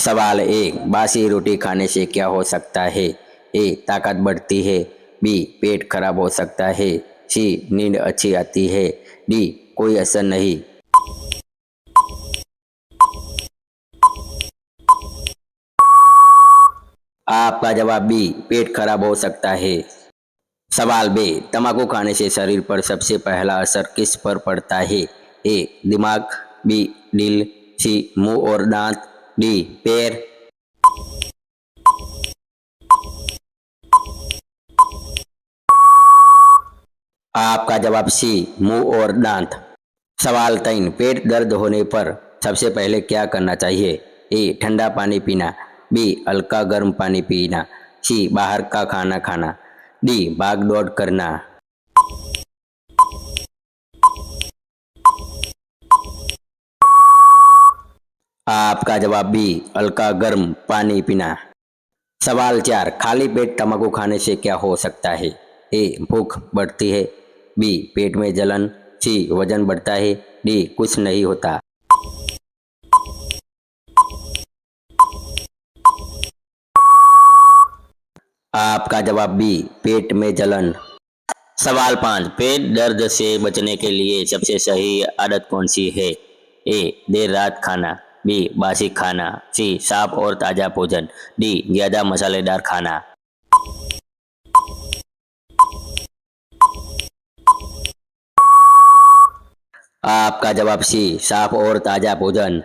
सवाल एक, बासी रोटी खाने से क्या हो सकता है? ए, ताकत बढ़ती है। बी, पेट खराब हो सकता है। सी, नींद अच्छी आती है। डी, कोई असर नहीं। आपका जवाब बी, पेट खराब हो सकता है। सवाल बे, तंबाकू खाने से शरीर पर सबसे पहला असर किस पर पड़ता है? ए, दिमाग। बी, दिल। सी, मुंह और दांत। डी, पैर। आपका जवाब सी, मुंह और दांत। सवाल तीन, पेट दर्द होने पर सबसे पहले क्या करना चाहिए? ए, ठंडा पानी पीना। बी, हल्का गर्म पानी पीना। सी, बाहर का खाना खाना। डी, भाग दौड़ करना। आपका जवाब बी, हल्का गर्म पानी पीना। सवाल चार, खाली पेट तंबाकू खाने से क्या हो सकता है? ए, भूख बढ़ती है। बी, पेट में जलन। सी, वजन बढ़ता है। डी, कुछ नहीं होता। आपका जवाब बी, पेट में जलन। सवाल पाँच, पेट दर्द से बचने के लिए सबसे सही आदत कौन सी है? ए, देर रात खाना। बी, बासी खाना। सी, साफ और ताज़ा भोजन। डी, ज़्यादा मसालेदार खाना। आपका जवाब सी, साफ और ताज़ा भोजन।